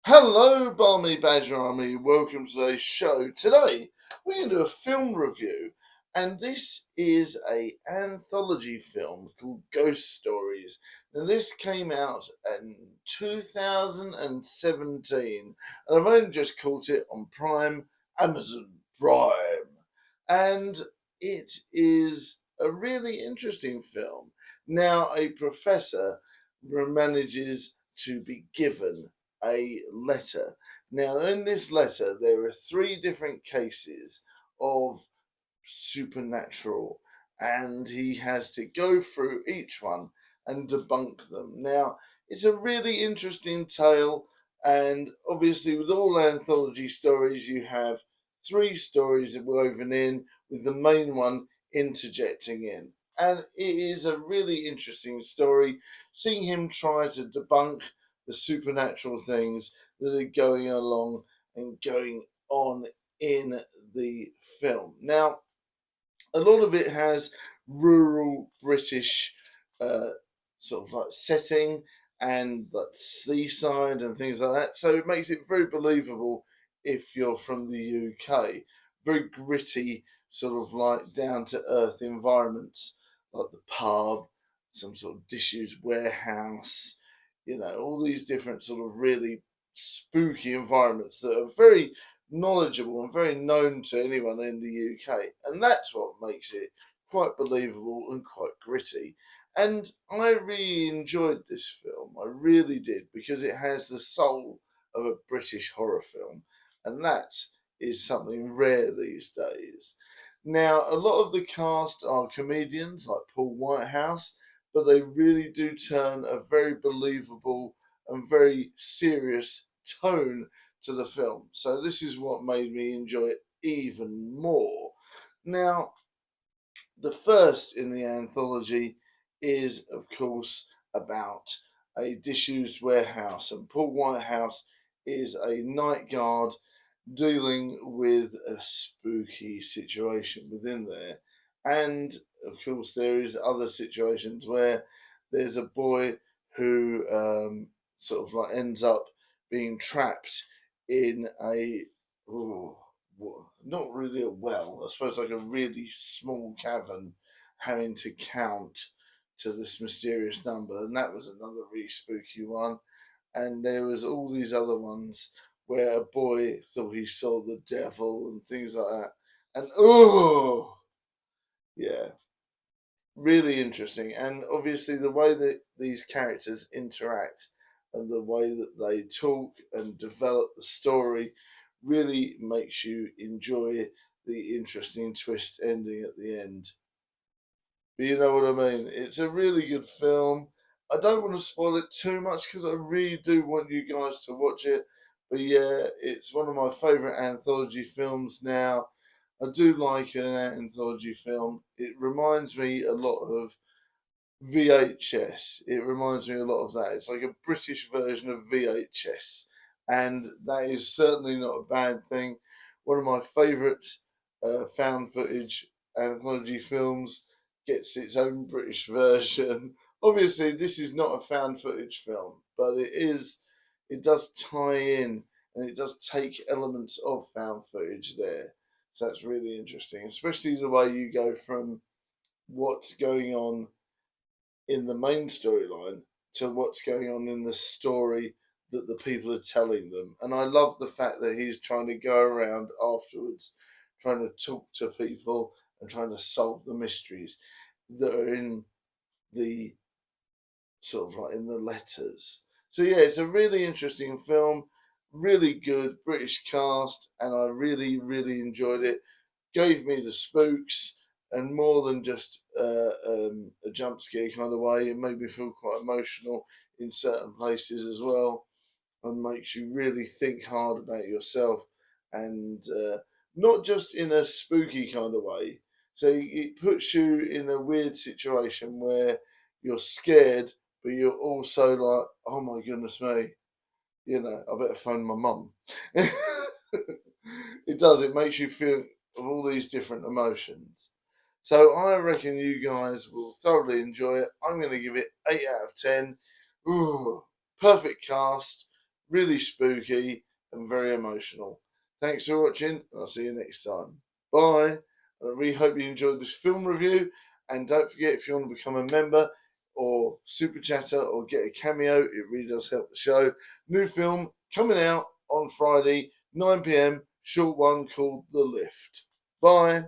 Hello, Balmy Badger Army. Welcome to today's show. Today, we're going to do a film review, and this is a anthology film called Ghost Stories. Now, this came out in 2017, and I've only just caught it on Amazon Prime, and it is a really interesting film. Now, a professor manages to be given a letter. Now, in this letter, there are three different cases of supernatural, and he has to go through each one and debunk them. Now, it's a really interesting tale, and obviously, with all anthology stories, you have three stories woven in, with the main one interjecting in. And it is a really interesting story, seeing him try to debunk the supernatural things that are going along and going on in the film. Now, a lot of it has rural British uh, sort of like setting and like seaside and things like that. So it makes it very believable if you're from the UK. Very gritty, sort of like down to earth environments like the pub, some sort of disused warehouse, all these different sort of really spooky environments that are very knowledgeable and very known to anyone in the UK. And that's what makes it quite believable and quite gritty. And I really enjoyed this film. I really did, because it has the soul of a British horror film. And that is something rare these days. Now, a lot of the cast are comedians like Paul Whitehouse, but they really do turn a very believable and very serious tone to the film. So this is what made me enjoy it even more. Now, the first in the anthology is, of course, about a disused warehouse, and Paul Whitehouse is a night guard dealing with a spooky situation within there. And of course, there is other situations where there's a boy who sort of like ends up being trapped in a ooh, not really a well, I suppose like a really small cavern, having to count to this mysterious number, and that was another really spooky one. And there was all these other ones where a boy thought he saw the devil and things like that. And oh, yeah, really interesting. And obviously, the way that these characters interact and the way that they talk and develop the story really makes you enjoy the interesting twist ending at the end. But you know what I mean? It's a really good film. I don't want to spoil it too much because I really do want you guys to watch it. But yeah, it's one of my favourite anthology films now. I do like an anthology film. It reminds me a lot of VHS. It reminds me a lot of that. It's like a British version of VHS. And that is certainly not a bad thing. One of my favourite found footage anthology films gets its own British version. Obviously, this is not a found footage film, but it does tie in, and it does take elements of found footage there. So that's really interesting, especially the way you go from what's going on in the main storyline to what's going on in the story that the people are telling them. And I love the fact that he's trying to go around afterwards, trying to talk to people and trying to solve the mysteries that are in the sort of like in the letters. So yeah, it's a really interesting film, really good British cast, and I really, really enjoyed it. Gave me the spooks, and more than just a jump scare kind of way. It made me feel quite emotional in certain places as well, and makes you really think hard about yourself, and not just in a spooky kind of way. So it puts you in a weird situation where you're scared, but you're also like, oh my goodness me, I better phone my mum. It does. It makes you feel of all these different emotions. So I reckon you guys will thoroughly enjoy it. I'm going to give it 8 out of 10. Ooh, perfect cast, really spooky and very emotional. Thanks for watching, and I'll see you next time. Bye. I really hope you enjoyed this film review, and don't forget, if you want to become a member or super chatter or get a cameo, it really does help the show. New film coming out on Friday, 9 p.m, short one called The Lift. Bye.